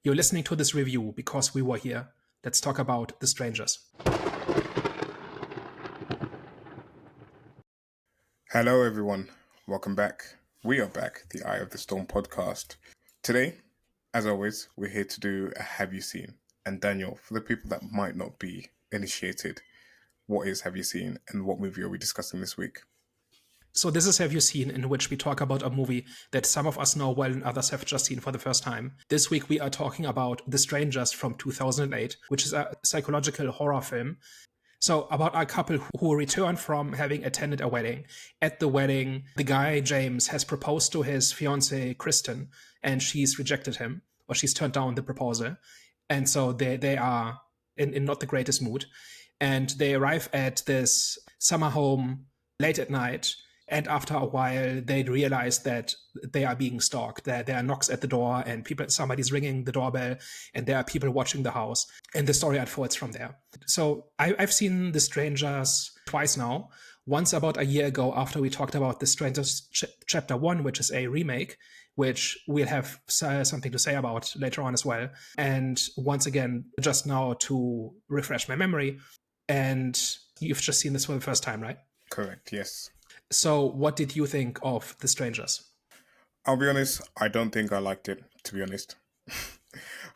You're listening to this review because we were here. Let's talk about The Strangers. Hello, everyone. Welcome back. We are back, the Eye of the Storm podcast. Today, as always, we're here to do a Have You Seen? And Daniel, for the people that might not be initiated, what is Have You Seen and what movie are we discussing this week? So this is Have You Seen, in which we talk about a movie that some of us know well and others have just seen for the first time. This week we are talking about The Strangers from 2008, which is a psychological horror film. So about a couple who return from having attended a wedding. At the wedding, the guy, James, has proposed to his fiancée, Kristen, and she's rejected him, or she's turned down the proposal. And so they are in not the greatest mood. And they arrive at this summer home late at night. And after a while, they realize that they are being stalked. That there are knocks at the door, and somebody's ringing the doorbell, and there are people watching the house. And the story unfolds from there. So I've seen The Strangers twice now. Once about a year ago, after we talked about The Strangers Chapter 1, which is a remake, which we'll have something to say about later on as well. And once again, just now to refresh my memory. And you've just seen this for the first time, right? Correct, yes. So what did you think of The Strangers? I'll be honest, I don't think I liked it, to be honest.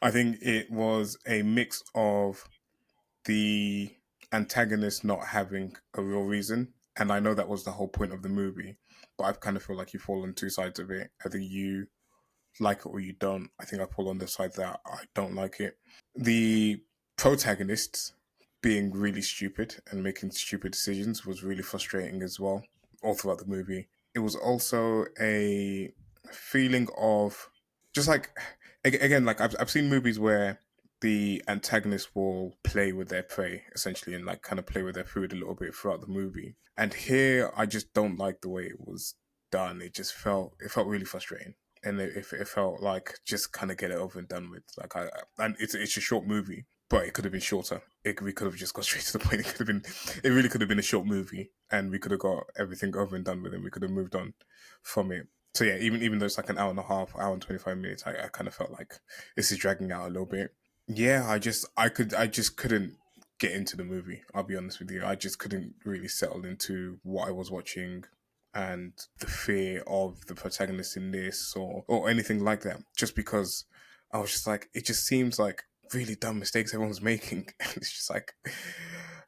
I think it was a mix of the antagonist not having a real reason. And I know that was the whole point of the movie, but I kind of feel like you fall on two sides of it. Either you like it or you don't. I think I fall on the side that I don't like it. The protagonists being really stupid and making stupid decisions was really frustrating as well, all throughout the movie. It was also a feeling of just like, again, like I've seen movies where the antagonist will play with their prey essentially and like kind of play with their food a little bit throughout the movie. And here I just don't like the way it was done. It felt really frustrating. And it felt like just kind of get it over and done with. Like and it's a short movie, but it could have been shorter. We could have just got straight to the point. It really could have been a short movie, and we could have got everything over and done with, and we could have moved on from it. So yeah, even though it's like an hour and a half, hour and 25 minutes, I kind of felt like this is dragging out a little bit. Yeah, I just couldn't get into the movie. I'll be honest with you, I just couldn't really settle into what I was watching and the fear of the protagonist in this or anything like that. Just because I was just like, it just seems like really dumb mistakes everyone's making. It's just like,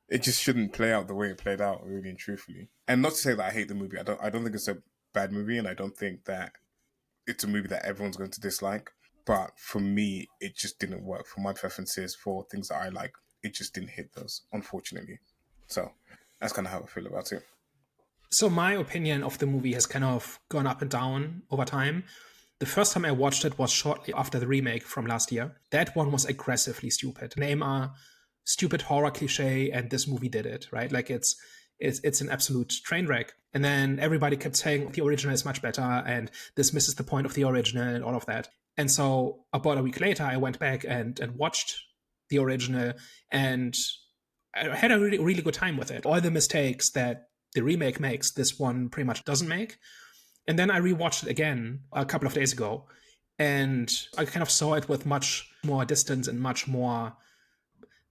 it just shouldn't play out the way it played out, really and truthfully. And not to say that I hate the movie. I don't think it's a bad movie, and I don't think that it's a movie that everyone's going to dislike. But for me, it just didn't work. For my preferences, for things that I like, it just didn't hit those, unfortunately. So that's kind of how I feel about it. So my opinion of the movie has kind of gone up and down over time. The first time I watched it was shortly after the remake from last year. That one was aggressively stupid. Name a stupid horror cliche, and this movie did it, right? Like it's an absolute train wreck. And then everybody kept saying the original is much better, and this misses the point of the original, and all of that. And so about a week later, I went back and watched the original, and I had a really, really good time with it. All the mistakes that the remake makes, this one pretty much doesn't make. And then I rewatched it again a couple of days ago, and I kind of saw it with much more distance and much more.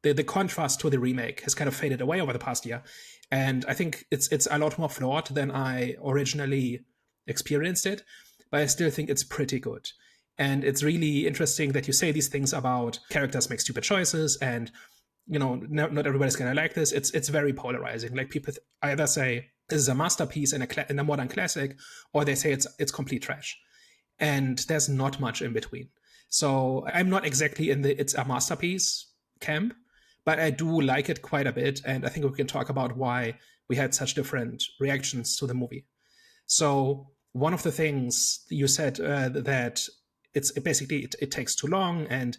The contrast to the remake has kind of faded away over the past year, and I think it's a lot more flawed than I originally experienced it, but I still think it's pretty good. And it's really interesting that you say these things about characters make stupid choices, and not everybody's gonna like this. It's very polarizing. Like people either say this is a masterpiece and a modern classic, or they say it's complete trash. And there's not much in between. So I'm not exactly in the it's a masterpiece camp, but I do like it quite a bit, and I think we can talk about why we had such different reactions to the movie. So one of the things you said that it takes too long, and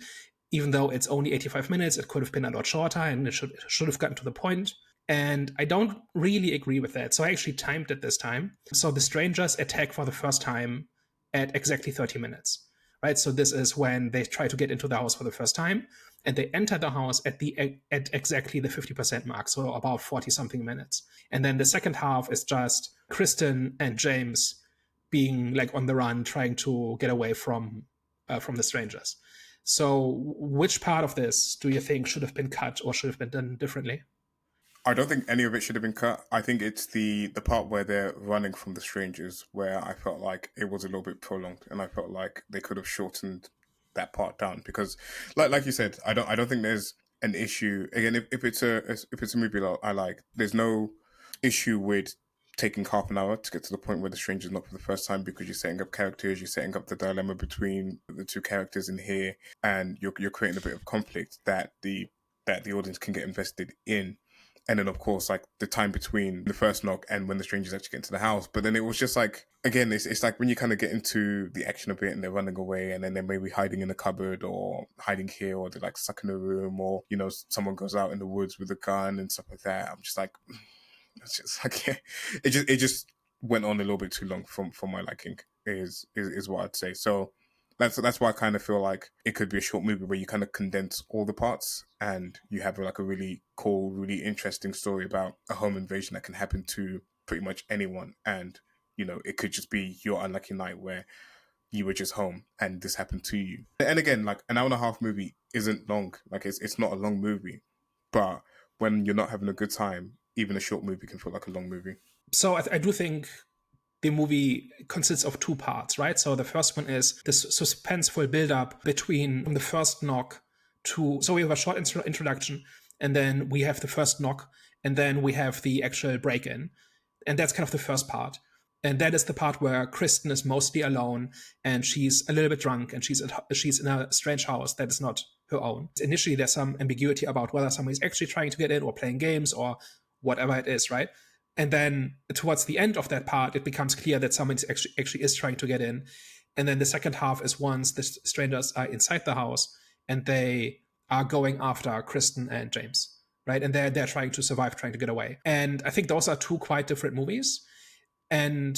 even though it's only 85 minutes, it could have been a lot shorter, and it should have gotten to the point. And I don't really agree with that. So I actually timed it this time. So the strangers attack for the first time at exactly 30 minutes, right? So this is when they try to get into the house for the first time, and they enter the house at exactly the 50% mark, so about 40 something minutes. And then the second half is just Kristen and James being like on the run, trying to get away from the strangers. So, which part of this do you think should have been cut or should have been done differently? I don't think any of it should have been cut. I think it's the part where they're running from the strangers where I felt like it was a little bit prolonged, and I felt like they could have shortened that part down because, like you said, I don't think there's an issue. Again, if it's a movie that I like, there's no issue with taking half an hour to get to the point where the stranger's not for the first time because you're setting up characters, you're setting up the dilemma between the two characters in here, and you're creating a bit of conflict that the audience can get invested in. And then, of course, like the time between the first knock and when the strangers actually get into the house. But then it was just like, again, it's like when you kind of get into the action of it and they're running away and then they're maybe hiding in a cupboard or hiding here or they're like stuck in a room or, someone goes out in the woods with a gun and stuff like that. I'm just like, it's just like, yeah, it just went on a little bit too long for my liking is what I'd say. So that's why I kind of feel like it could be a short movie where you kind of condense all the parts and you have like a really cool, really interesting story about a home invasion that can happen to pretty much anyone. And it could just be your unlucky night where you were just home and this happened to you. And again, like an hour and a half movie isn't long. Like it's not a long movie, but when you're not having a good time, even a short movie can feel like a long movie. So, I do think the movie consists of two parts, right? So the first one is this suspenseful build-up between from the first knock to. So we have a short introduction, and then we have the first knock, and then we have the actual break-in, and that's kind of the first part. And that is the part where Kristen is mostly alone, and she's a little bit drunk, and she's in a strange house that is not her own. Initially, there's some ambiguity about whether somebody's actually trying to get in or playing games or whatever it is, right? And then towards the end of that part, it becomes clear that someone actually is trying to get in. And then the second half is once the strangers are inside the house and they are going after Kristen and James, right? And they're trying to survive, trying to get away. And I think those are two quite different movies. And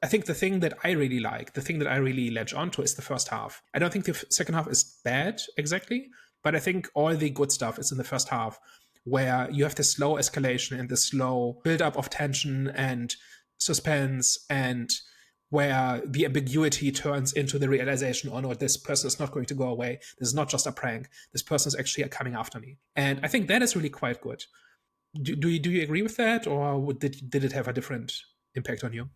I think the thing that I really like, the thing that I really latch onto is the first half. I don't think the second half is bad exactly, but I think all the good stuff is in the first half, where you have the slow escalation and the slow build-up of tension and suspense, and where the ambiguity turns into the realization, oh no, this person is not going to go away. This is not just a prank. This person is actually coming after me. And I think that is really quite good. Do you agree with that, or did it have a different impact on you?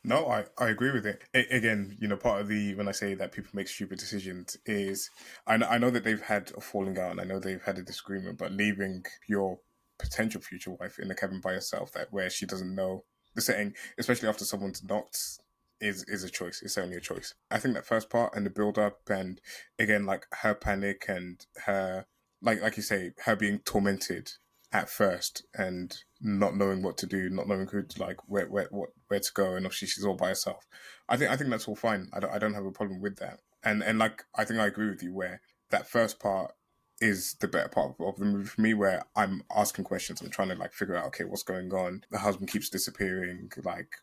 No, I agree with it. Again, part of the when I say that people make stupid decisions is I know that they've had a falling out and I know they've had a disagreement, but leaving your potential future wife in the cabin by herself, that where she doesn't know the setting, especially after someone's knocked, is a choice. It's only a choice. I think that first part and the build up and again like her panic and her like you say her being tormented at first and not knowing what to do, not knowing who to like where to go, and obviously she's all by herself. I think that's all fine. I don't have a problem with that. And like I think I agree with you where that first part is the better part of the movie for me, where I'm asking questions. I'm trying to like figure out, okay, what's going on? The husband keeps disappearing. Like,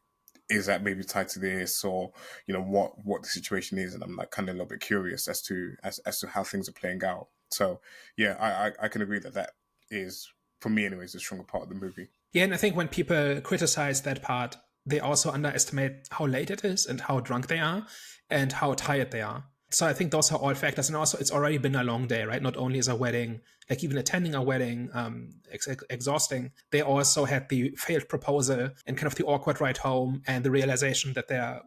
is that maybe tied to this, or what the situation is? And I'm like kind of a little bit curious as to how things are playing out. So yeah, I can agree that is, for me anyways, the stronger part of the movie. Yeah, and I think when people criticize that part, they also underestimate how late it is and how drunk they are and how tired they are. So I think those are all factors. And also, it's already been a long day, right? Not only is a wedding, like even attending a wedding, exhausting, they also had the failed proposal and kind of the awkward ride home and the realization that their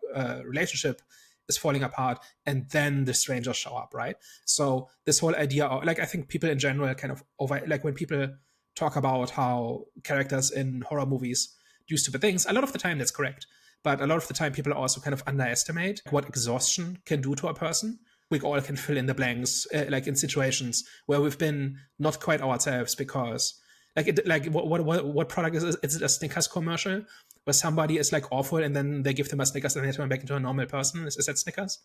relationship is falling apart. And then the strangers show up, right? So this whole idea of, like, I think people in general kind of like when people talk about how characters in horror movies do stupid things, a lot of the time that's correct. But a lot of the time, people also kind of underestimate what exhaustion can do to a person. We all can fill in the blanks, like in situations where we've been not quite ourselves because, like what product is it? Is it a Snickers commercial where somebody is like awful and then they give them a Snickers and they turn back into a normal person? Is that Snickers?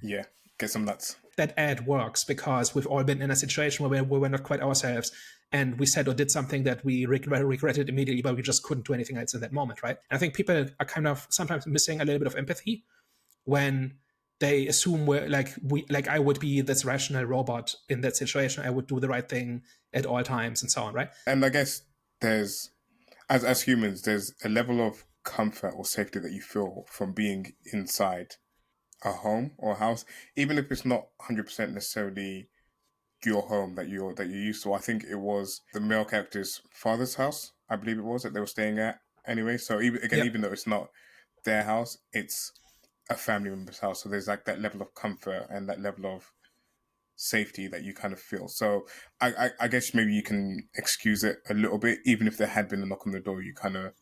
Yeah, get some nuts. That ad works because we've all been in a situation where we were not quite ourselves and we said or did something that we regretted immediately, but we just couldn't do anything else in that moment, right? And I think people are kind of sometimes missing a little bit of empathy when they assume like I would be this rational robot in that situation. I would do the right thing at all times and so on, right? And I guess there's as humans, there's a level of comfort or safety that you feel from being inside a home or a house, even if it's not 100% necessarily your home that you're used to. I think it was the male character's father's house, I believe it was, that they were staying at anyway. So Yep. even though it's not their house, it's a family member's house. So there's like that level of comfort and that level of safety that you kind of feel. So I guess maybe you can excuse it a little bit, even if there had been a knock on the door. You kind of,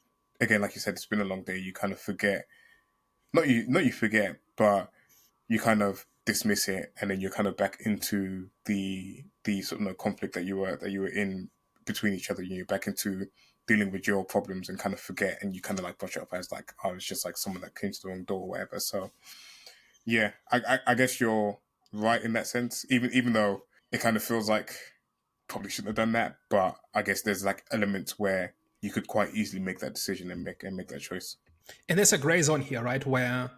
again, like you said, it's been a long day. You kind of forget, not you forget, but you kind of dismiss it, and then you're kind of back into the sort of conflict that you were in between each other. You're back into dealing with your problems and kind of forget, and you kind of like brush it up as like, oh, it's just like someone that came to the wrong door or whatever. So yeah, I guess you're right in that sense. Even though it kind of feels like probably shouldn't have done that, but I guess there's like elements where you could quite easily make that decision and make that choice. And there's a gray zone here, right? Where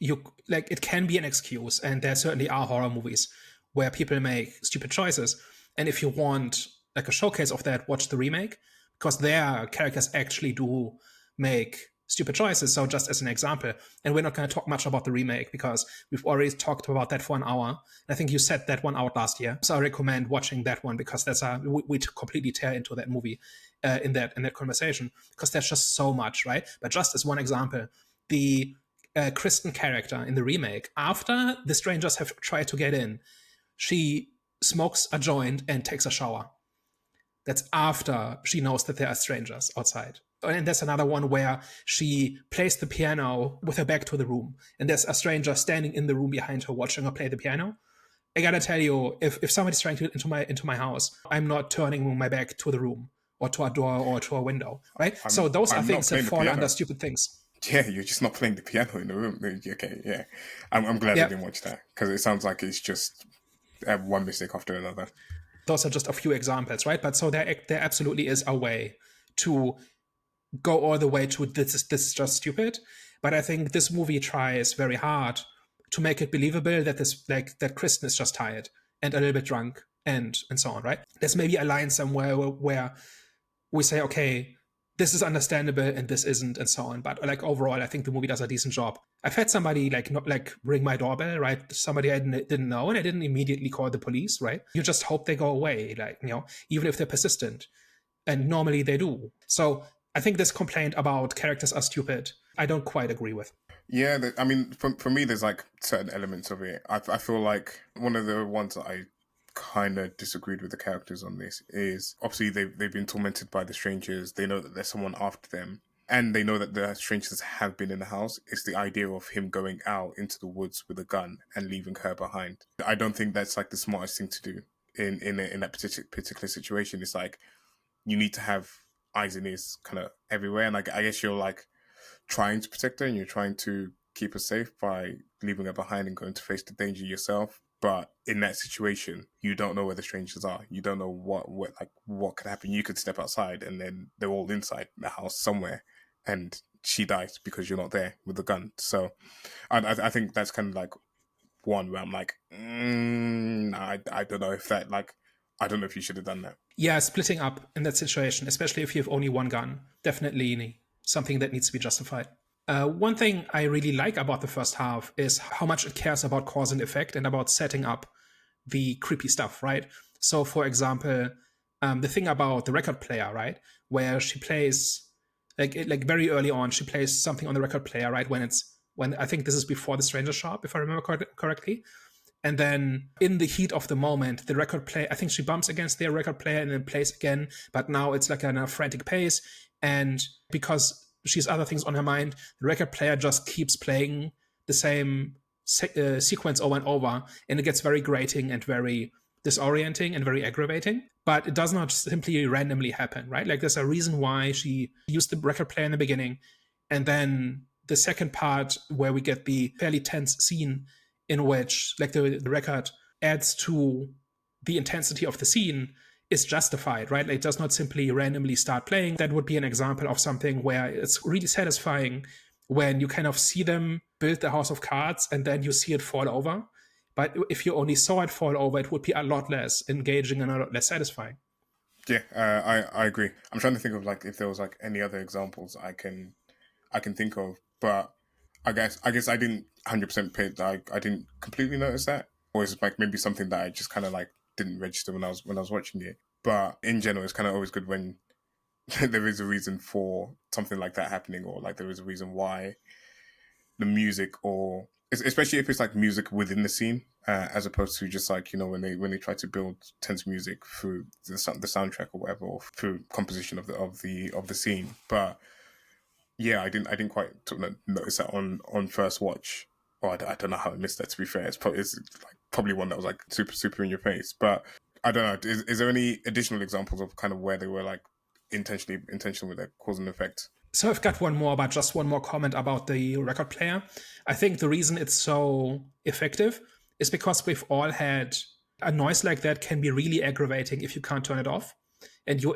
you like it can be an excuse, and there certainly are horror movies where people make stupid choices. And if you want like a showcase of that, watch the remake, because their characters actually do make stupid choices. So just as an example, and we're not going to talk much about the remake because we've already talked about that for an hour. And I think you set that one out last year, so I recommend watching that one because we completely tear into that movie in that conversation because there's just so much, right? But just as one example, the Kristen character in the remake, after the strangers have tried to get in, she smokes a joint and takes a shower. That's after she knows that there are strangers outside. And there's another one where she plays the piano with her back to the room, and there's a stranger standing in the room behind her watching her play the piano. I gotta tell you, if somebody's trying to get into my house, I'm not turning my back to the room or to a door or to a window, right? So those are I'm not things that playing the fall under piano. stupid things. Yeah, you're just not playing the piano in the room. Okay, yeah. I'm glad I Yeah, didn't watch that because it sounds like it's just one mistake after another. those are just a few examples, right? But so there absolutely is a way to go all the way to this is just stupid. But I think this movie tries very hard to make it believable that this like that Kristen is just tired and a little bit drunk and so on, right? There's maybe a line somewhere where we say, okay, this is understandable and this isn't, and so on. But like overall, I think the movie does a decent job. I've had somebody like not like ring my doorbell, right? Somebody I didn't know, and I didn't immediately call the police, right? You just hope they go away, like even if they're persistent, and normally they do. So I think this complaint about characters are stupid, I don't quite agree with. Yeah, I mean, for me, there's like certain elements of it. I feel like one of the ones that I kind of disagreed with the characters on this is obviously they've been tormented by the strangers. They know that there's someone after them, and they know that the strangers have been in the house. It's the idea of him going out into the woods with a gun and leaving her behind. I don't think that's like the smartest thing to do in that particular situation. It's like you need to have eyes and ears kind of everywhere, and I guess you're like trying to protect her and you're trying to keep her safe by leaving her behind and going to face the danger yourself. But in that situation, you don't know where the strangers are. You don't know what could happen. You could step outside and then they're all inside the house somewhere, and she dies because you're not there with the gun. So I think that's kind of like one where I'm like, I don't know if that like I don't know if you should have done that. Yeah, splitting up in that situation, especially if you have only one gun, definitely something that needs to be justified. One thing I really like about the first half is how much it cares about cause and effect and about setting up the creepy stuff, right? So, for example, the thing about the record player, right, where she plays like very early on, she plays something on the record player, right, when I think this is before the stranger shop, if I remember correctly, and then in the heat of the moment, the record player, I think she bumps against their record player and then plays again, but now it's like a frantic pace. And because she has other things on her mind, the record player just keeps playing the same sequence over and over. And it gets very grating and very disorienting and very aggravating. But it does not simply randomly happen, right? Like there's a reason why she used the record player in the beginning. And then the second part where we get the fairly tense scene in which like the record adds to the intensity of the scene is justified, right? Like, it does not simply randomly start playing. That would be an example of something where it's really satisfying when you kind of see them build the house of cards and then you see it fall over. But if you only saw it fall over, it would be a lot less engaging and a lot less satisfying. Yeah, I agree. I'm trying to think of like if there was like any other examples I can think of, but I guess I didn't 100% pay. I didn't completely notice that, or it's like maybe something that I just kind of like didn't register when I was watching it. But in general, it's kind of always good when there is a reason for something like that happening, or like there is a reason why the music, or especially if it's like music within the scene, as opposed to just like when they try to build tense music through the soundtrack or whatever, or through composition of the scene. But yeah, I didn't quite notice that on first watch. Or I don't know how I missed that. To be fair, it's like probably one that was like super super in your face. But I don't know. Is there any additional examples of kind of where they were like intentional with their cause and effect? So I've got one more, but just one more comment about the record player. I think the reason it's so effective is because we've all had a noise like that can be really aggravating if you can't turn it off, and you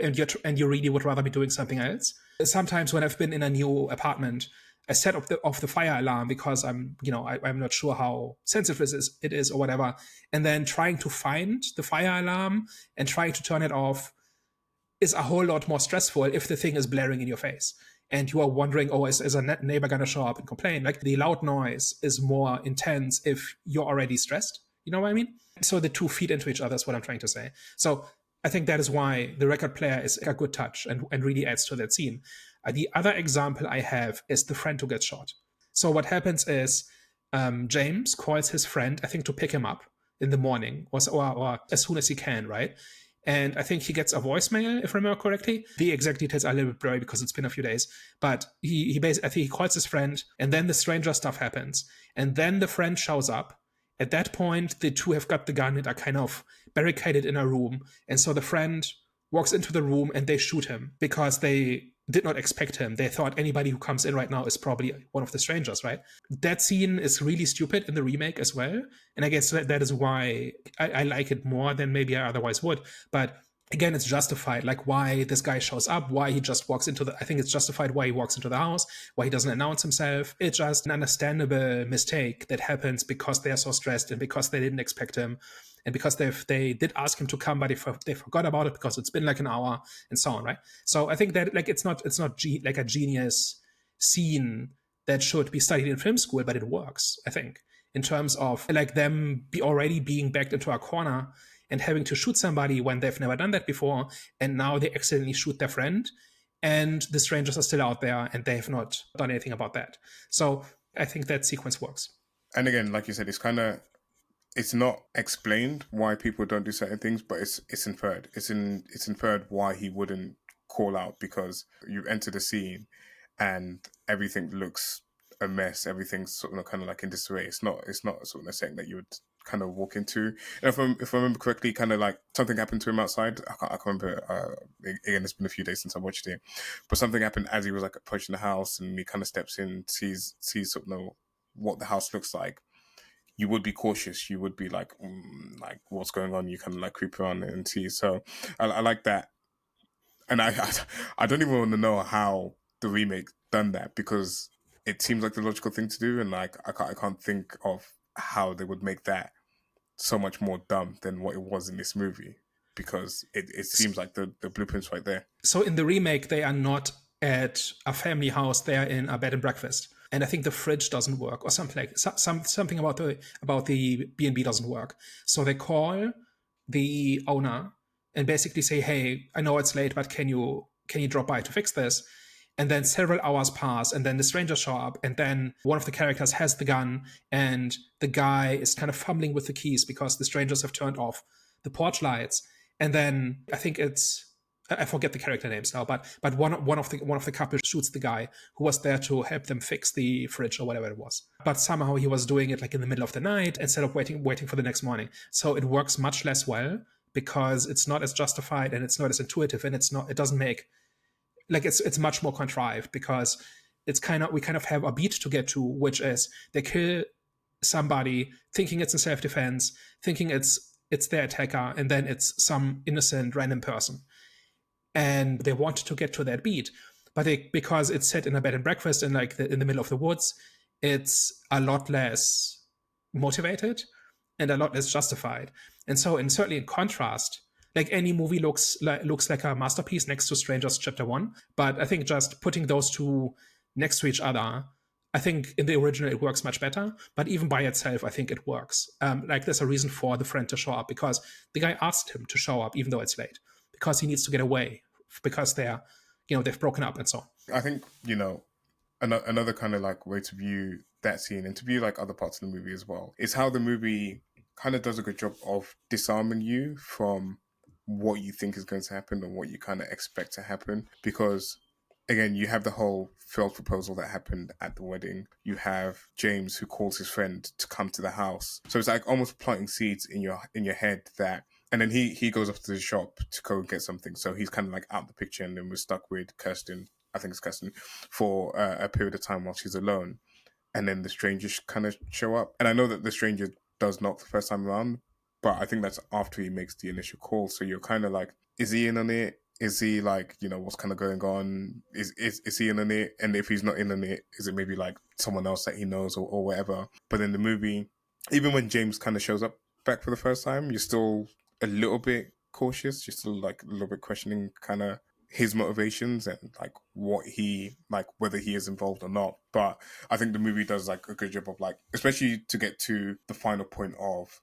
really would rather be doing something else. Sometimes when I've been in a new apartment, I set off the fire alarm because I'm not sure how sensitive it is or whatever, and then trying to find the fire alarm and trying to turn it off is a whole lot more stressful if the thing is blaring in your face and you are wondering, oh, is a neighbor going to show up and complain? Like, the loud noise is more intense if you're already stressed. You know what I mean? So the two feed into each other is what I'm trying to say. So I think that is why the record player is a good touch and really adds to that scene. The other example I have is the friend who gets shot. So what happens is James calls his friend, I think, to pick him up in the morning or as soon as he can, right? And I think he gets a voicemail, if I remember correctly. The exact details are a little bit blurry because it's been a few days. But he basically, I think he calls his friend, and then the stranger stuff happens. And then the friend shows up. At that point, the two have got the gun and are kind of barricaded in a room. And so the friend walks into the room and they shoot him because they did not expect him. They thought anybody who comes in right now is probably one of the strangers, right? That scene is really stupid in the remake as well. And I guess that is why I like it more than maybe I otherwise would. But again, it's justified, like why this guy shows up, why he just walks into I think it's justified why he walks into the house, why he doesn't announce himself. It's just an understandable mistake that happens because they are so stressed and because they didn't expect him. And because they did ask him to come, but they forgot about it because it's been like an hour and so on, right? So I think that like it's not like a genius scene that should be studied in film school, but it works, I think, in terms of like them already being backed into a corner and having to shoot somebody when they've never done that before, and now they accidentally shoot their friend, and the strangers are still out there and they have not done anything about that. So I think that sequence works. And again, like you said, it's not explained why people don't do certain things, but it's inferred. It's inferred why he wouldn't call out, because you enter the scene and everything looks a mess. Everything's sort of kind of like in disarray. It's not sort of saying that you would kind of walk into. And if I remember correctly, kind of like something happened to him outside. I can't remember. Again, it's been a few days since I watched it, but something happened as he was like approaching the house, and he kind of steps in, sees sort of what the house looks like. You would be cautious. You would be like what's going on? You kind of like creep around and see. So I like that, and I don't even want to know how the remake done that, because it seems like the logical thing to do, and like I can't think of how they would make that so much more dumb than what it was in this movie, because it seems like the blueprint's right there. So in the remake, they are not at a family house; they are in a bed and breakfast. And I think the fridge doesn't work, or something like something about the B&B doesn't work. So they call the owner and basically say, "Hey, I know it's late, but can you drop by to fix this?" And then several hours pass, and then the strangers show up, and then one of the characters has the gun, and the guy is kind of fumbling with the keys because the strangers have turned off the porch lights. And then I think I forget the character names now, but one of the couple shoots the guy who was there to help them fix the fridge or whatever it was. But somehow he was doing it like in the middle of the night instead of waiting for the next morning. So it works much less well because it's not as justified and it's not as intuitive, and it doesn't make like it's much more contrived, because we kind of have a beat to get to, which is they kill somebody thinking it's in self-defense, thinking it's their attacker, and then it's some innocent random person. And they want to get to that beat, but because it's set in a bed and breakfast in in the middle of the woods, it's a lot less motivated and a lot less justified. And so, and certainly in contrast, like any movie looks like a masterpiece next to Strangers Chapter 1, but I think just putting those two next to each other I think in the original it works much better, but even by itself, I think it works. Like there's a reason for the friend to show up because the guy asked him to show up even though it's late because he needs to get away because they've broken up and so on. I think, another kind of like way to view that scene and to view like other parts of the movie as well is how the movie kind of does a good job of disarming you from what you think is going to happen and what you kind of expect to happen. Because again, you have the whole failed proposal that happened at the wedding. You have James who calls his friend to come to the house. So it's like almost planting seeds in your head that, and then he goes up to the shop to go and get something. So he's kind of like out the picture, and then we're stuck with Kirsten. I think it's Kirsten for a period of time while she's alone. And then the strangers kind of show up. And I know that the stranger does knock the first time around, but I think that's after he makes the initial call. So you're kind of like, is he in on it? Is he like, what's kind of going on? Is he in on it? And if he's not in on it, is it maybe like someone else that he knows or whatever? But in the movie, even when James kind of shows up back for the first time, you're still a little bit cautious. You're still like a little bit questioning kind of his motivations and like what he like, whether he is involved or not. But I think the movie does like a good job of like, especially to get to the final point of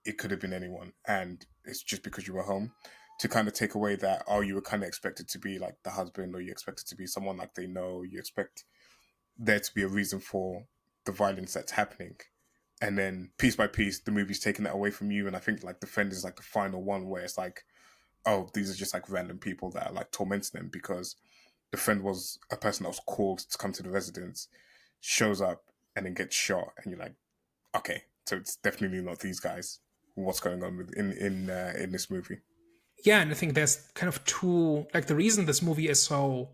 it could have been anyone and it's just because you were home, to kind of take away that, oh, you were kind of expected to be like the husband, or you expected to be someone like they know, you expect there to be a reason for the violence that's happening. And then piece by piece, the movie's taking that away from you. And I think like the friend is like the final one where it's like, oh, these are just like random people that are like tormenting them, because the friend was a person that was called to come to the residence, shows up and then gets shot. And you're like, okay, so it's definitely not these guys. What's going on with in this movie? Yeah, and I think there's kind of two, like the reason this movie is so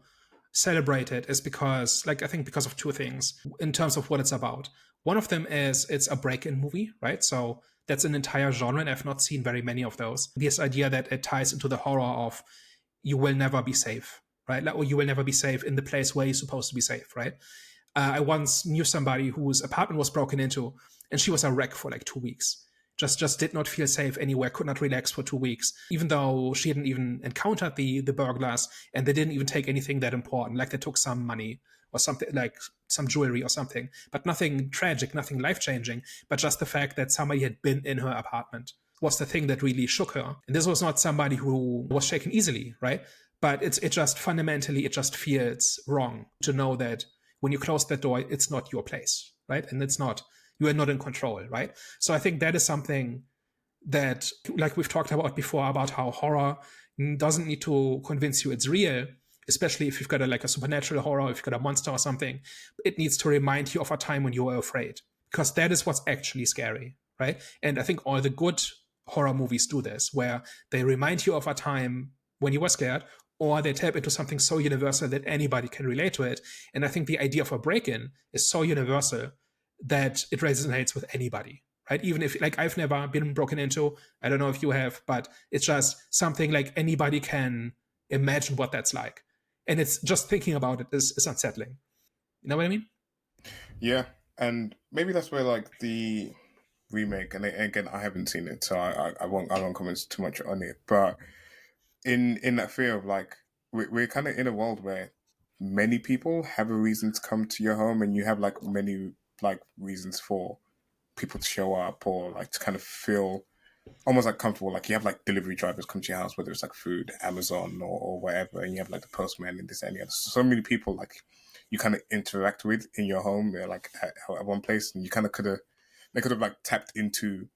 celebrated is because, like, I think because of two things in terms of what it's about. One of them is it's a break-in movie, right? So that's an entire genre, and I've not seen very many of those. This idea that it ties into the horror of you will never be safe, right? Like, or you will never be safe in the place where you're supposed to be safe, right? I once knew somebody whose apartment was broken into, and she was a wreck for like 2 weeks. Just did not feel safe anywhere, could not relax for 2 weeks, even though she hadn't even encountered the burglars, and they didn't even take anything that important. Like they took some money or something, like some jewelry or something, but nothing tragic, nothing life-changing, but just the fact that somebody had been in her apartment was the thing that really shook her. And this was not somebody who was shaken easily, right? But it just fundamentally, it just feels wrong to know that when you close that door, it's not your place, right? And you are not in control, right? So I think that is something that, like we've talked about before, about how horror doesn't need to convince you it's real, especially if you've got a supernatural horror, if you've got a monster or something. It needs to remind you of a time when you were afraid, because that is what's actually scary, right? And I think all the good horror movies do this, where they remind you of a time when you were scared, or they tap into something so universal that anybody can relate to it. And I think the idea of a break-in is so universal that it resonates with anybody, right? Even if, like, I've never been broken into, I don't know if you have, but it's just something like anybody can imagine what that's like. And it's just thinking about it is unsettling. You know what I mean? Yeah, and maybe that's where like the remake, and again, I haven't seen it, so I won't comment too much on it. But in that fear of like, we're kind of in a world where many people have a reason to come to your home, and you have like many like reasons for people to show up or like to kind of feel almost like comfortable. Like you have like delivery drivers come to your house, whether it's like food, Amazon or whatever, and you have like the postman and this and the other. So many people like you kind of interact with in your home, like at one place, and you kind of they could have like tapped into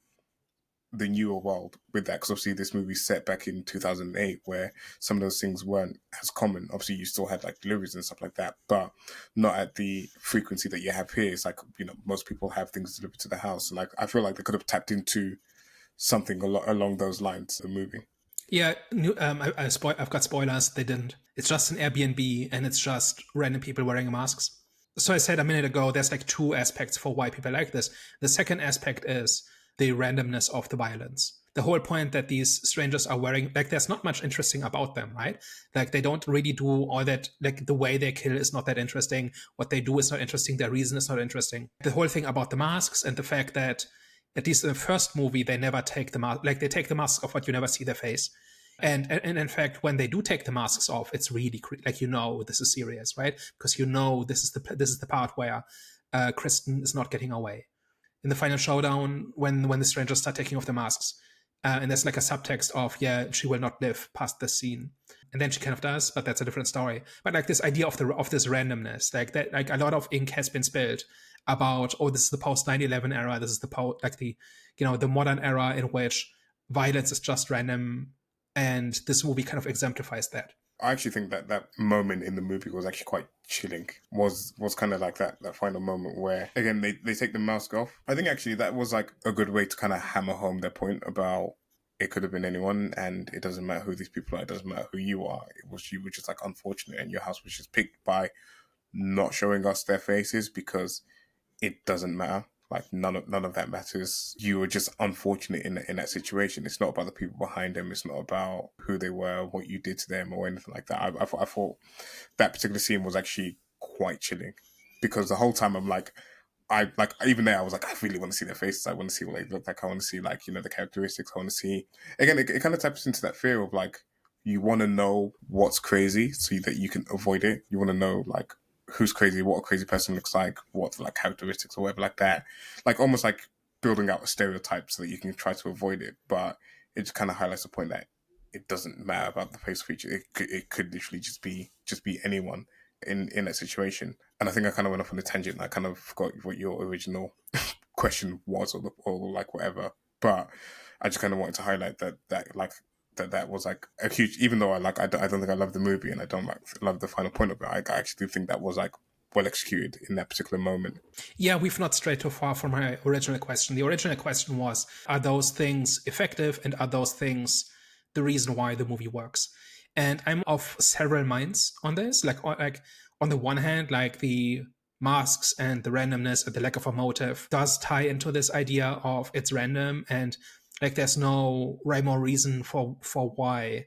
the newer world with that, because obviously this movie's set back in 2008 where some of those things weren't as common. Obviously you still had like deliveries and stuff like that, but not at the frequency that you have here. It's like, most people have things delivered to the house, and like I feel like they could have tapped into something along those lines in the movie. Yeah, I've got spoilers. They didn't. It's just an Airbnb, and it's just random people wearing masks. So I said a minute ago, there's like two aspects for why people like this. The second aspect is the randomness of the violence. The whole point that these strangers are wearing, like, there's not much interesting about them, right? Like, they don't really do all that, like, the way they kill is not that interesting. What they do is not interesting. Their reason is not interesting. The whole thing about the masks and the fact that, at least in the first movie, they never take the mask, like, they take the mask off, but you never see their face. And in fact, when they do take the masks off, it's really like, this is serious, right? Because this is the part where Kristen is not getting away. In the final showdown, when the strangers start taking off the masks, and there's like a subtext of, yeah, she will not live past this scene, and then she kind of does, but that's a different story. But like this idea of this randomness, like that, like a lot of ink has been spilled about, oh, this is the post 9/11 era, this is the modern era in which violence is just random, and this movie kind of exemplifies that. I actually think that that moment in the movie was actually quite chilling. Was kind of like that final moment where, again, they take the mask off. I think actually that was like a good way to kind of hammer home their point about it could have been anyone, and it doesn't matter who these people are, it doesn't matter who you are. You were just like unfortunate, and your house was just picked by not showing us their faces because it doesn't matter. Like none of that matters. You were just unfortunate in that situation. It's not about the people behind them. It's not about who they were, what you did to them, or anything like that. I thought that particular scene was actually quite chilling, because the whole time I'm like, even there I was like, I really want to see their faces. I want to see what they look like. I want to see like the characteristics. I want to see, again. It kind of taps into that fear of like, you want to know what's crazy so that you can avoid it. You want to know like who's crazy, what a crazy person looks like, what like characteristics or whatever like that. Like almost like building out a stereotype so that you can try to avoid it. But it just kind of highlights the point that it doesn't matter about the face feature. It could literally just be anyone in that situation. And I think I kind of went off on a tangent. I kind of forgot what your original question was, or like whatever. But I just kind of wanted to highlight that was like a huge, even though I don't think I love the movie and I don't love the final point of it, I actually think that was like well executed in that particular moment. Yeah, we've not strayed too far from my original question. The original question was, are those things effective, and are those things the reason why the movie works? And I'm of several minds on this. Like on the one hand, like the masks and the randomness and the lack of a motive does tie into this idea of it's random, and like there's no rhyme or reason for why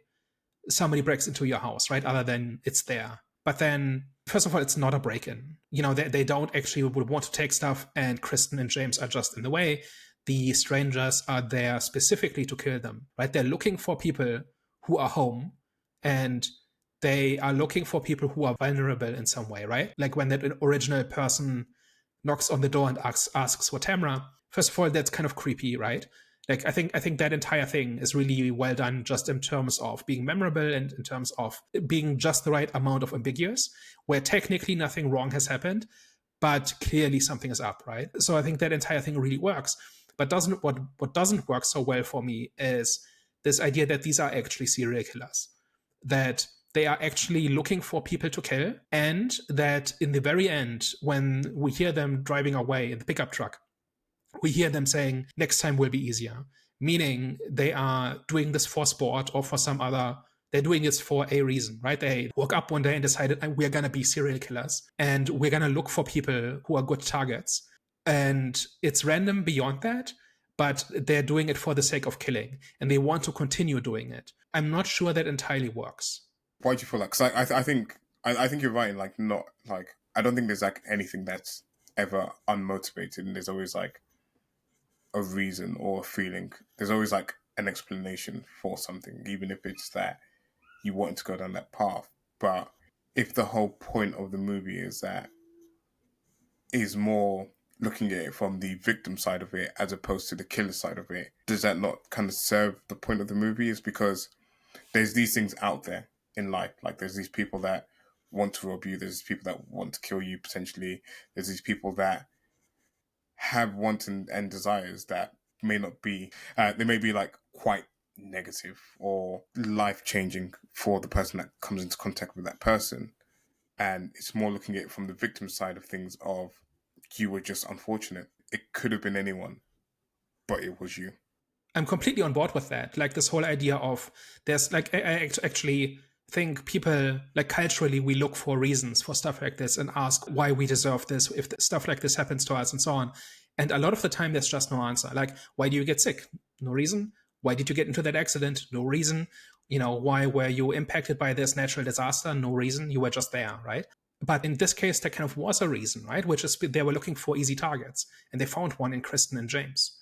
somebody breaks into your house, right? Other than it's there. But then, first of all, it's not a break-in. They don't actually would want to take stuff, and Kristen and James are just in the way. The strangers are there specifically to kill them, right? They're looking for people who are home, and they are looking for people who are vulnerable in some way, right? Like when that original person knocks on the door and asks for Tamra. First of all, that's kind of creepy, right? Like I think that entire thing is really well done, just in terms of being memorable and in terms of being just the right amount of ambiguous, where technically nothing wrong has happened, but clearly something is up, right? So I think that entire thing really works. But what doesn't work so well for me is this idea that these are actually serial killers, that they are actually looking for people to kill, and that in the very end, when we hear them driving away in the pickup truck, we hear them saying, next time will be easier. Meaning they are doing this for sport or for some other, they're doing this for a reason, right? They woke up one day and decided, we're going to be serial killers and we're going to look for people who are good targets. And it's random beyond that, but they're doing it for the sake of killing and they want to continue doing it. I'm not sure that entirely works. Why do you feel like? Because I think you're right. Like not like, I don't think there's like anything that's ever unmotivated, and there's always like a reason or a feeling. There's always like an explanation for something, even if it's that you want to go down that path. But if the whole point of the movie is more looking at it from the victim side of it as opposed to the killer side of it, does that not kind of serve the point of the movie? Is because there's these things out there in life. Like there's these people that want to rob you. There's these people that want to kill you potentially. There's these people that have wants and desires that may not be, they may be like quite negative or life changing for the person that comes into contact with that person. And it's more looking at it from the victim side of things of, you were just unfortunate. It could have been anyone, but it was you. I'm completely on board with that. Like this whole idea of there's like, I actually think people, like culturally, we look for reasons for stuff like this and ask why we deserve this if stuff like this happens to us and so on. And a lot of the time, there's just no answer. Like, why do you get sick? No reason. Why did you get into that accident? No reason. Why were you impacted by this natural disaster? No reason. You were just there, right? But in this case, there kind of was a reason, right? Which is they were looking for easy targets, and they found one in Kristen and James.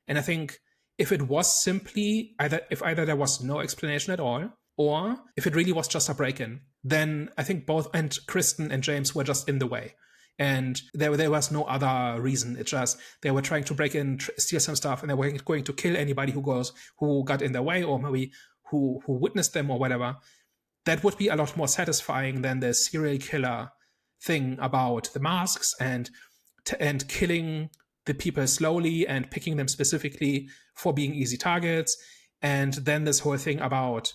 And I think if it was simply either there was no explanation at all, or if it really was just a break-in, then I think both and Kristen and James were just in the way. And there was no other reason. It's just they were trying to break in, steal some stuff, and they were going to kill anybody who got in their way, or maybe who witnessed them or whatever. That would be a lot more satisfying than the serial killer thing about the masks and killing the people slowly and picking them specifically for being easy targets. And then this whole thing about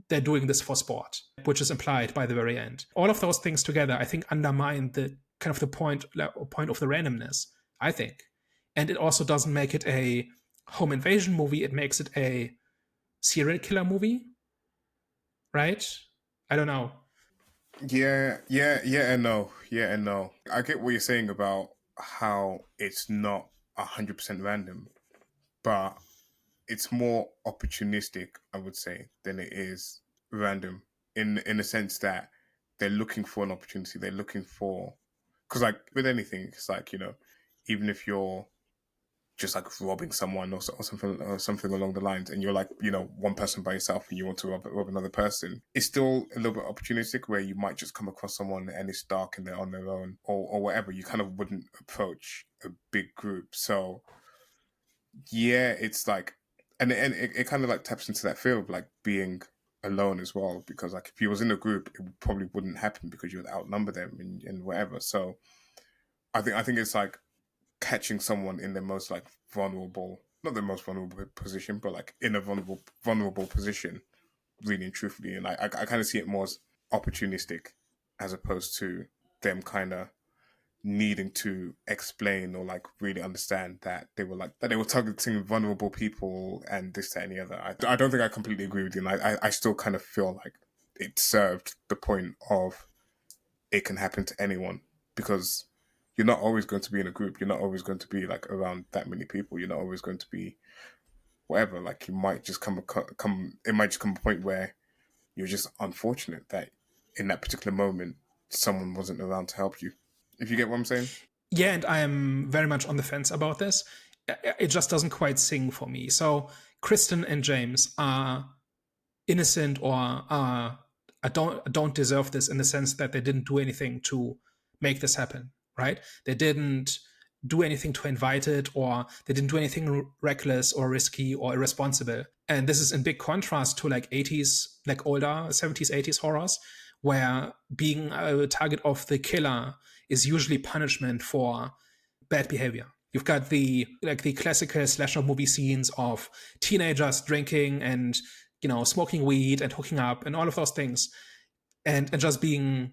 they're doing this for sport, which is implied by the very end. All of those things together, I think, undermine the kind of the point of the randomness, I think. And it also doesn't make it a home invasion movie. It makes it a serial killer movie, right? I don't know. Yeah, and no. Yeah, and no. I get what you're saying about how it's not 100% random, but it's more opportunistic, I would say, than it is random. In the sense that they're looking for an opportunity. They're looking for, because like with anything, it's like, you know, even if you're just like robbing someone or something along the lines, and you're like, you know, one person by yourself and you want to rob another person, it's still a little bit opportunistic, where you might just come across someone and it's dark and they're on their own, or whatever. You kind of wouldn't approach a big group. So yeah, it's like, and it kind of like taps into that fear of like being alone as well, because like if you was in a group, it probably wouldn't happen because you would outnumber them and whatever. So I think it's like catching someone in their most like vulnerable, not the most vulnerable position, but like in a vulnerable position, really and truthfully. And I kind of see it more as opportunistic, as opposed to them kind of needing to explain or like really understand that they were targeting vulnerable people and this, that, and the other. I don't think I completely agree with you, and I still kind of feel like it served the point of it can happen to anyone, because you're not always going to be in a group. You're not always going to be like around that many people. You're not always going to be whatever. Like you might just it might just come a point where you're just unfortunate that in that particular moment someone wasn't around to help you. If you get what I'm saying? Yeah, and I am very much on the fence about this. It just doesn't quite sing for me. So Kristen and James are innocent, or don't deserve this, in the sense that they didn't do anything to make this happen, right? They didn't do anything to invite it, or they didn't do anything reckless or risky or irresponsible. And this is in big contrast to like 80s, like older 70s, 80s horrors, where being a target of the killer is usually punishment for bad behavior. You've got the classical slasher movie scenes of teenagers drinking and, you know, smoking weed and hooking up and all of those things, and just doing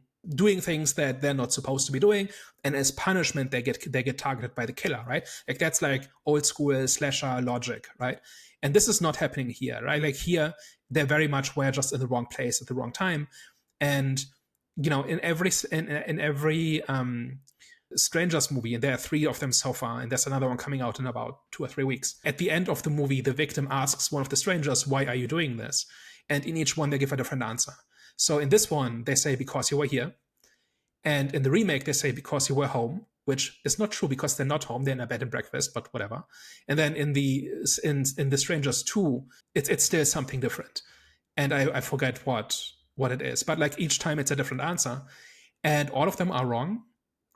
things that they're not supposed to be doing, and as punishment they get targeted by the killer, right? Like that's like old school slasher logic, right? And this is not happening here, right? Like here they very much were just in the wrong place at the wrong time. And you know, in every Strangers movie, and there are 3 of them so far, and there's another one coming out in about 2 or 3 weeks. At the end of the movie, the victim asks one of the strangers, "Why are you doing this?" And in each one, they give a different answer. So in this one, they say, "Because you were here." And in the remake, they say, "Because you were home," which is not true, because they're not home. They're in a bed and breakfast, but whatever. And then in the Strangers 2, it's still something different. And I forget what it is. But like each time it's a different answer. And all of them are wrong,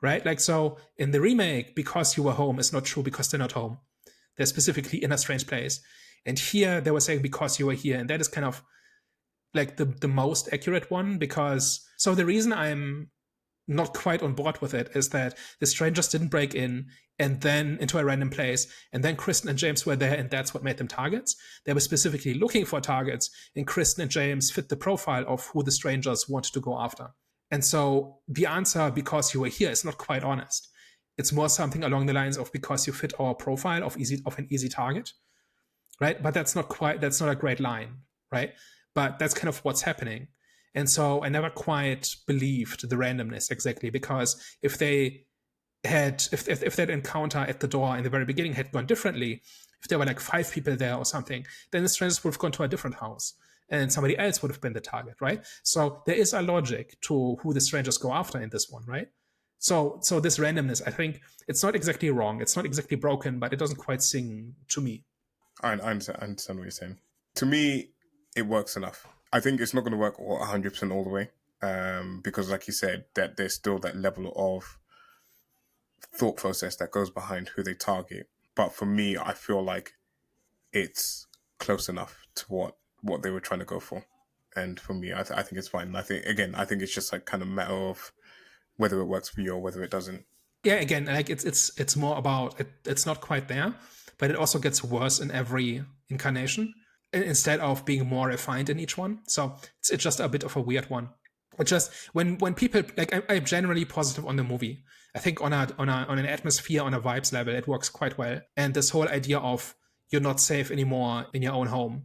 right? Like, so in the remake, "Because you were home" is not true, because they're not home. They're specifically in a strange place. And here they were saying, "Because you were here." And that is kind of like the most accurate one, because so the reason I'm not quite on board with it is that the strangers didn't break in and then into a random place, and then Kristen and James were there, and that's what made them targets. They were specifically looking for targets, and Kristen and James fit the profile of who the strangers wanted to go after. And so the answer, "Because you were here," is not quite honest. It's more something along the lines of, "Because you fit our profile of an easy target," right? But that's not a great line, right? But that's kind of what's happening. And so I never quite believed the randomness exactly, because if that encounter at the door in the very beginning had gone differently, if there were like 5 people there or something, then the strangers would have gone to a different house and somebody else would have been the target, right? So there is a logic to who the strangers go after in this one, right? So this randomness, I think it's not exactly wrong, it's not exactly broken, but it doesn't quite sing to me. I understand what you're saying. To me, it works enough. I think it's not going to work 100% all the way, because, like you said, that there's still that level of thought process that goes behind who they target. But for me, I feel like it's close enough to what they were trying to go for. And for me, I think it's fine. I think, again, I think it's just like kind of matter of whether it works for you or whether it doesn't. Yeah, again, like it's more about it's not quite there, but it also gets worse in every incarnation instead of being more refined in each one. So it's just a bit of a weird one. It just when people like I'm generally positive on the movie. I think on an atmosphere, on a vibes level, it works quite well. And this whole idea of you're not safe anymore in your own home,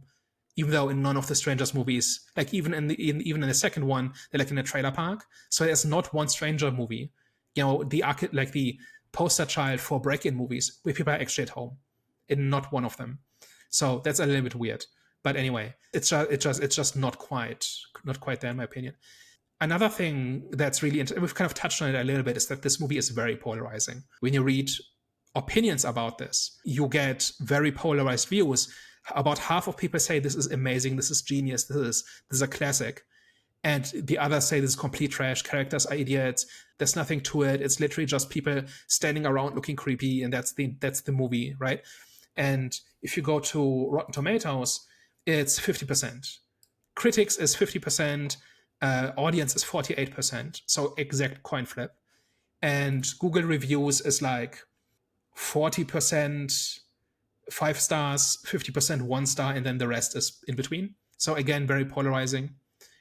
even though in none of the Strangers movies, like even in the second one, they're like in a trailer park. So there's not one Stranger movie. Like the poster child for break-in movies where people are actually at home, in not one of them. So that's a little bit weird. But anyway, it's just not quite there in my opinion. Another thing that's really interesting, we've kind of touched on it a little bit, is that this movie is very polarizing. When you read opinions about this, you get very polarized views. About half of people say this is amazing, this is genius, this is a classic, and the others say this is complete trash. Characters are idiots. There's nothing to it. It's literally just people standing around looking creepy, and that's the movie, right? And if you go to Rotten Tomatoes, it's 50%. Critics is 50%. Audience is 48%. So exact coin flip. And Google reviews is like 40% 5 stars, 50% 1 star, and then the rest is in between. So again, very polarizing.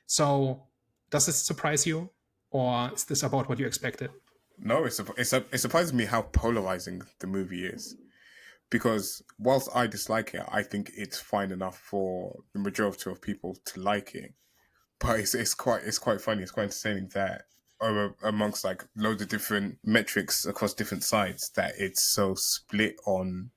So does this surprise you, or is this about what you expected? No, it surprises me how polarizing the movie is. Because whilst I dislike it, I think it's fine enough for the majority of people to like it. But it's quite funny. It's quite entertaining that amongst like loads of different metrics across different sites, that it's so split on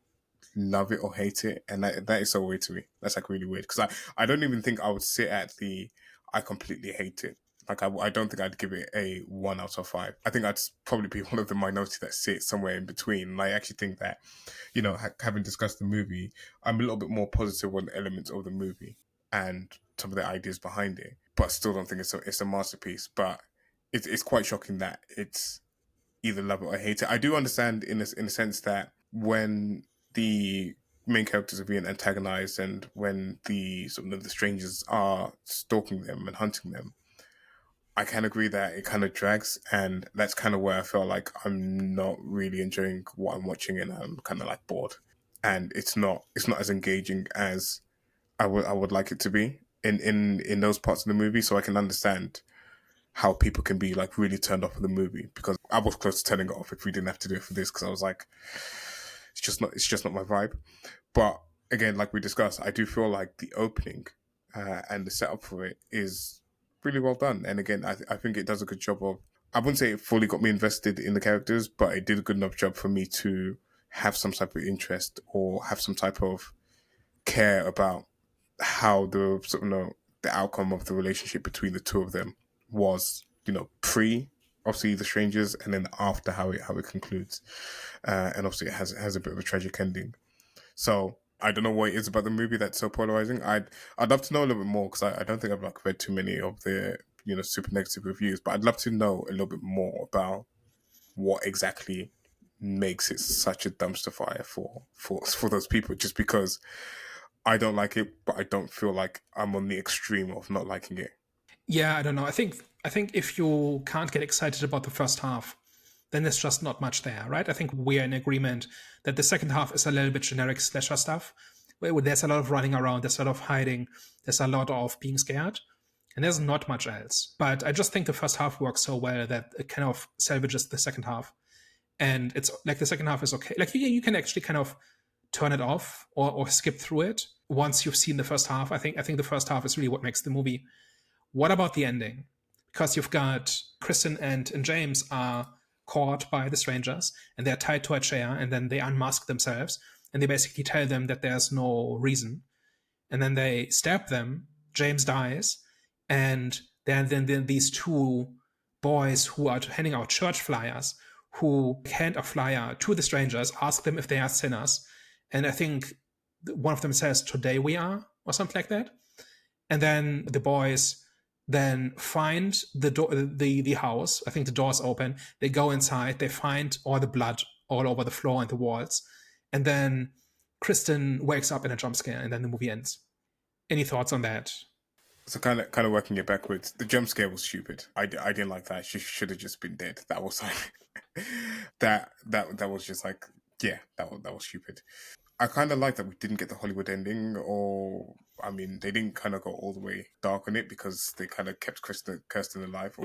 love it or hate it, and that is so weird to me. That's like really weird, because I don't even think I would sit at the I completely hate it. Like I don't think I'd give it a 1 out of 5. I think I'd probably be one of the minority that sits somewhere in between. And I actually think that, having discussed the movie, I'm a little bit more positive on elements of the movie and some of the ideas behind it, but still don't think it's a masterpiece. But it's quite shocking that it's either love it or hate it. I do understand in a sense that when the main characters are being antagonized and when the sort of the strangers are stalking them and hunting them, I can agree that it kind of drags, and that's kind of where I feel like I'm not really enjoying what I'm watching, and I'm kind of like bored, and it's not as engaging as I would like it to be in those parts of the movie. So I can understand how people can be like really turned off of the movie, because I was close to turning it off if we didn't have to do it for this, because I was like, it's just not my vibe. But again, like we discussed, I do feel like the opening and the setup for it is really well done. And again, I think it does a good job of. I wouldn't say it fully got me invested in the characters, but it did a good enough job for me to have some type of interest or have some type of care about how the sort of the outcome of the relationship between the two of them was, pre obviously the strangers, and then after how it concludes, and obviously it has a bit of a tragic ending. So I don't know what it is about the movie that's so polarizing. I'd love to know a little bit more, because I don't think I've like read too many of the super negative reviews, but I'd love to know a little bit more about what exactly makes it such a dumpster fire for those people. Just because I don't like it, but I don't feel like I'm on the extreme of not liking it. Yeah, I don't know. I think if you can't get excited about the first half, then there's just not much there, right? I think we're in agreement that the second half is a little bit generic slasher stuff, where there's a lot of running around, there's a lot of hiding, there's a lot of being scared, and there's not much else. But I just think the first half works so well that it kind of salvages the second half. And it's like the second half is okay. Like you can actually kind of turn it off or skip through it once you've seen the first half. I think the first half is really what makes the movie. What about the ending? Because you've got Kristen and James are caught by the strangers, and they're tied to a chair, and then they unmask themselves, and they basically tell them that there's no reason, and then they stab them. James dies, and then these two boys who are handing out church flyers, who hand a flyer to the strangers, ask them if they are sinners, and I think one of them says, "Today we are," or something like that. And then the boys then find the house. I think the door's open. They go inside. They find all the blood all over the floor and the walls. And then Kristen wakes up in a jump scare, and then the movie ends. Any thoughts on that? So kind of working it backwards. The jump scare was stupid. I didn't like that. She should have just been dead. That was like that was just like, yeah, that was stupid. I kind of like that we didn't get the Hollywood ending, or I mean, they didn't kind of go all the way dark on it because they kind of kept Kirsten alive.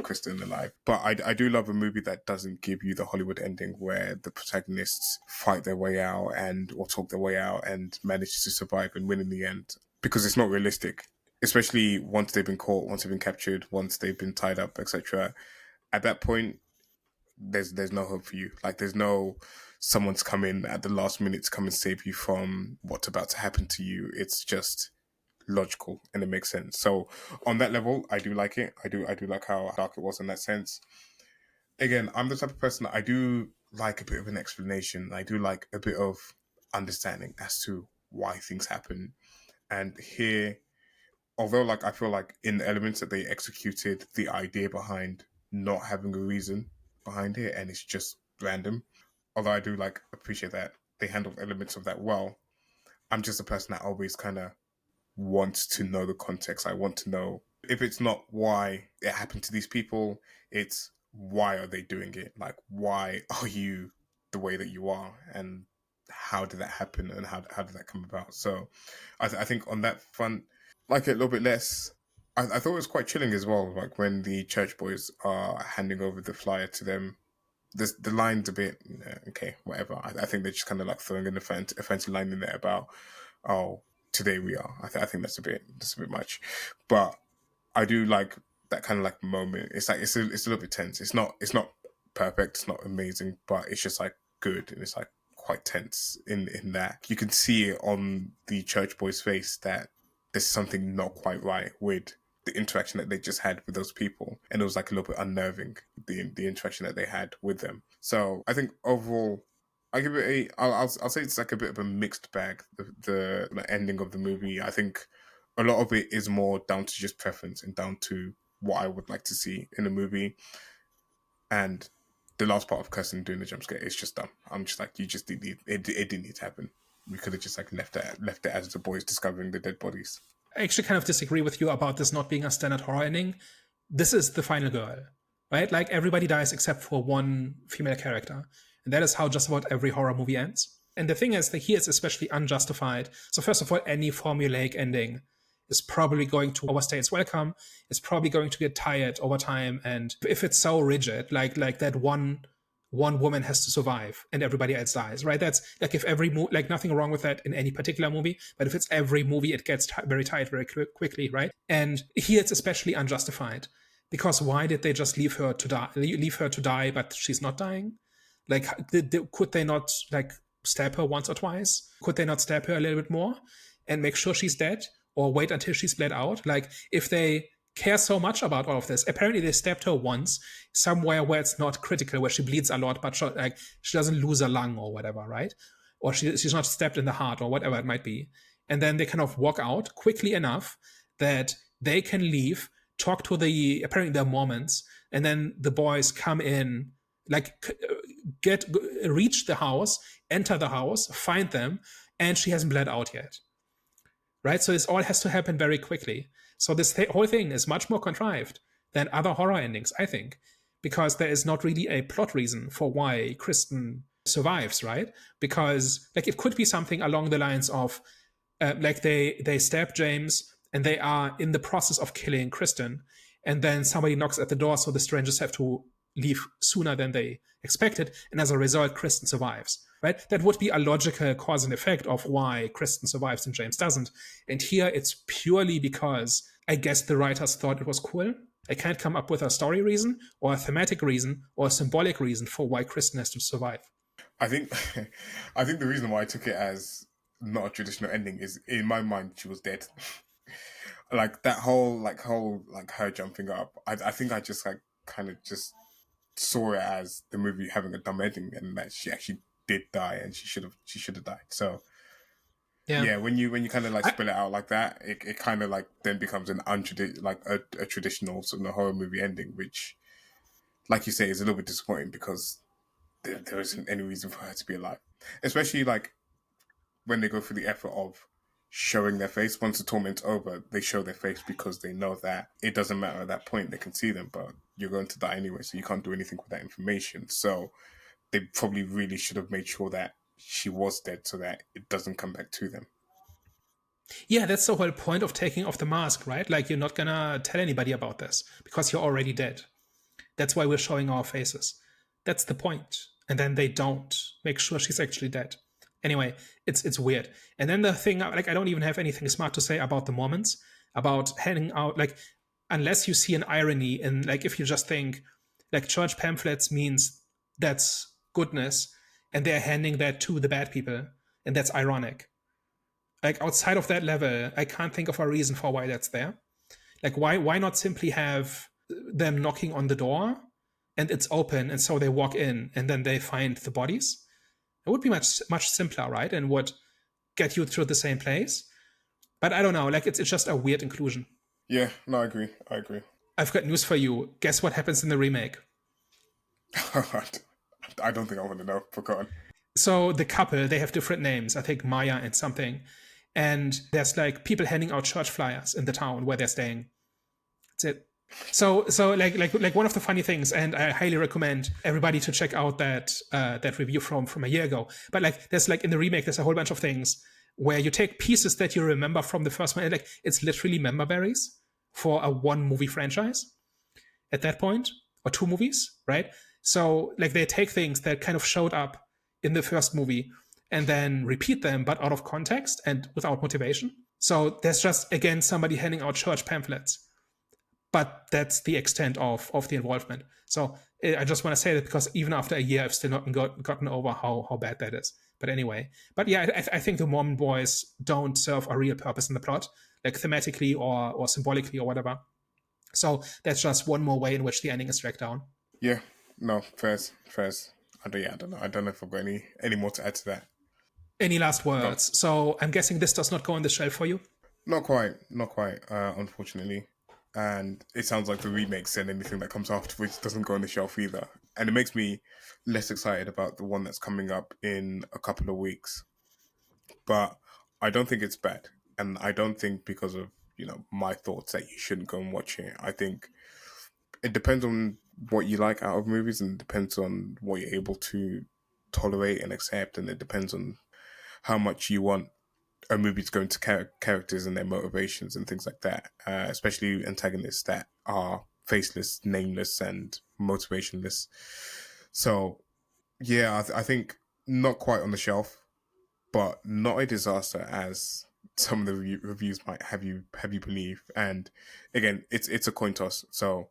But I do love a movie that doesn't give you the Hollywood ending where the protagonists fight their way out or talk their way out and manage to survive and win in the end, because it's not realistic. Especially once they've been caught, once they've been captured, once they've been tied up, etc. At that point, there's no hope for you. Like there's no someone's come in at the last minute to come and save you from what's about to happen to you. It's just logical and it makes sense. So on that level, I do like it. I do like how dark it was in that sense. Again, I'm the type of person that I do like a bit of an explanation. I do like a bit of understanding as to why things happen. And here, although like I feel like in the elements that they executed the idea behind not having a reason behind it and it's just random, although I do like appreciate that they handled elements of that well, I'm just a person that always kind of wants to know the context. I want to know if it's not why it happened to these people, it's why are they doing it? Like, why are you the way that you are? And how did that happen? And how did that come about? So I think on that front, like it a little bit less. I thought it was quite chilling as well. Like when the church boys are handing over the flyer to them, the line's a bit okay, whatever. I think they're just kind of like throwing in a fancy line in there about, oh, today we are. I think that's a bit much, but I do like that kind of like moment. It's like it's a little bit tense. It's not perfect. It's not amazing, but it's just like good and it's like quite tense in that you can see it on the church boy's face that there's something not quite right with the interaction that they just had with those people, and it was like a little bit unnerving, the interaction that they had with them. So I think overall, I give it I'll say it's like a bit of a mixed bag. The ending of the movie, I think a lot of it is more down to just preference and down to what I would like to see in a movie. And the last part of Kirsten doing the jump scare is just dumb. I'm just like, you just didn't need it. It didn't need to happen. We could have just like left it as the boys discovering the dead bodies. I actually kind of disagree with you about this not being a standard horror ending. This is the final girl, right? Like everybody dies except for one female character. And that is how just about every horror movie ends. And the thing is that here it's especially unjustified. So first of all, any formulaic ending is probably going to overstay its welcome. It's probably going to get tired over time. And if it's so rigid, like that one woman has to survive and everybody else dies, right? That's like if every like nothing wrong with that in any particular movie, but if it's every movie, it gets very tight very quickly, right? And here it's especially unjustified because why did they just leave her to die, but she's not dying? Like, could they not like stab her once or twice? Could they not stab her a little bit more and make sure she's dead, or wait until she's bled out? Like, if they care so much about all of this, apparently they stabbed her once somewhere where it's not critical, where she bleeds a lot, but she doesn't lose a lung or whatever, right? Or she's not stabbed in the heart or whatever it might be. And then they kind of walk out quickly enough that they can leave, talk to apparently they're Mormons, and then the boys come in, like reach the house, enter the house, find them, and she hasn't bled out yet, right? So this all has to happen very quickly. So this whole thing is much more contrived than other horror endings, I think, because there is not really a plot reason for why Kristen survives, right? Because like it could be something along the lines of like they stab James and they are in the process of killing Kristen, and then somebody knocks at the door, so the strangers have to leave sooner than they expected, and as a result, Kristen survives. Right? That would be a logical cause and effect of why Kristen survives and James doesn't. And here it's purely because I guess the writers thought it was cool. I can't come up with a story reason or a thematic reason or a symbolic reason for why Kristen has to survive. I think I think the reason why I took it as not a traditional ending is in my mind she was dead. Like that whole like her jumping up. I think I just like kind of just saw it as the movie having a dumb ending and that she actually did die and she should have died. So Yeah. Yeah, when you kind of like I, spell it out like that, it kind of like then becomes an like a traditional sort of horror movie ending, which, like you say, is a little bit disappointing because there isn't any reason for her to be alive. Especially like when they go through the effort of showing their face. Once the torment's over, they show their face because they know that it doesn't matter at that point. They can see them, but you're going to die anyway, so you can't do anything with that information. So they probably really should have made sure that she was dead so that it doesn't come back to them. yeah, that's the whole point of taking off the mask, right? Like you're not gonna tell anybody about this because you're already dead. That's why we're showing our faces. That's the point. And then they don't make sure she's actually dead. Anyway, it's weird. And then the thing, like, I don't even have anything smart to say about the Mormons, about handing out, like, unless you see an irony in, like, if you just think, like, church pamphlets means that's goodness, and they're handing that to the bad people, and that's ironic. Like, outside of that level, I can't think of a reason for why that's there. Like, why not simply have them knocking on the door and it's open, and so they walk in and then they find the bodies? It would be much simpler, right? And would get you through the same place. But I don't know. Like, it's just a weird inclusion. Yeah, no, I agree. I agree. I've got news for you. Guess what happens in the remake? I don't think I want to know. Forgotten. So the couple, they have different names. I think Maya and something. And there's like people handing out church flyers in the town where they're staying. That's it. So like one of the funny things, and I highly recommend everybody to check out that review from a year ago. But like there's like in the remake, there's a whole bunch of things where you take pieces that you remember from the first one, and like it's literally member berries for a one movie franchise at that point, or two movies, right? So like they take things that kind of showed up in the first movie and then repeat them, but out of context and without motivation. So there's just again somebody handing out church pamphlets, but that's the extent of the involvement. So I just want to say that because even after a year, I've still not gotten over how bad that is. But anyway, but yeah, I think the Mormon boys don't serve a real purpose in the plot, like thematically or symbolically or whatever. So that's just one more way in which the ending is dragged down. Yeah, no, first, first. I don't know. I don't know if I've got any more to add to that. Any last No, words? So I'm guessing this does not go on the shelf for you. not quite, not quite. Unfortunately, and it sounds like the remakes and anything that comes afterwards doesn't go on the shelf either. And it makes me less excited about the one that's coming up in a couple of weeks. But I don't think it's bad, and I don't think because of my thoughts that you shouldn't go and watch it. I think it depends on what you like out of movies, and it depends on what you're able to tolerate and accept, and it depends on how much you want a movie to go into characters and their motivations and things like that. Especially antagonists that are faceless, nameless, and motivationless. So yeah, I think not quite on the shelf, but not a disaster as some of the reviews might have you believe. And again, it's a coin toss. So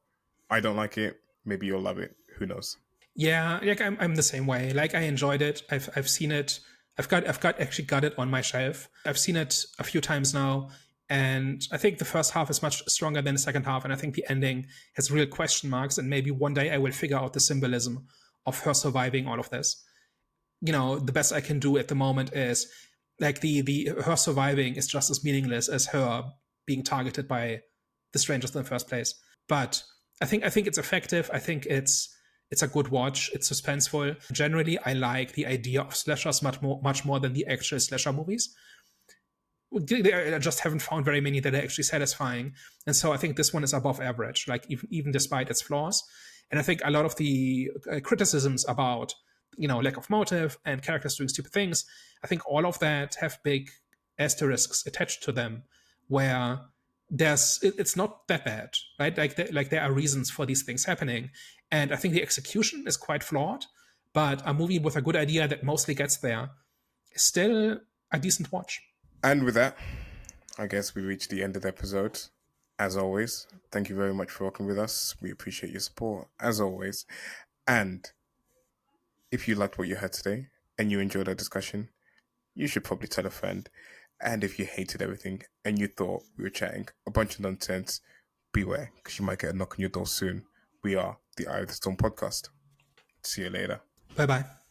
I don't like it. Maybe you'll love it. Who knows? Yeah, like I'm the same way. Like I enjoyed it. I've seen it. I've got actually got it on my shelf. I've seen it a few times now, and I think the first half is much stronger than the second half, and I think the ending has real question marks. And maybe one day I will figure out the symbolism of her surviving all of this. The best I can do at the moment is like the her surviving is just as meaningless as her being targeted by the strangers in the first place. But I think it's effective. I think it's a good watch. It's suspenseful. Generally, I like the idea of slashers much more than the actual slasher movies. I just haven't found very many that are actually satisfying, and so I think this one is above average. Like even despite its flaws, and I think a lot of the criticisms about lack of motive and characters doing stupid things, I think all of that have big asterisks attached to them, where it's not that bad, right? Like there are reasons for these things happening, and I think the execution is quite flawed, but a movie with a good idea that mostly gets there is still a decent watch. And with that, I guess we reached the end of the episode. As always, thank you very much for working with us. We appreciate your support, as always. And if you liked what you heard today and you enjoyed our discussion, you should probably tell a friend. And if you hated everything and you thought we were chatting a bunch of nonsense, beware, because you might get a knock on your door soon. We are the Eye of the Storm podcast. See you later. Bye bye.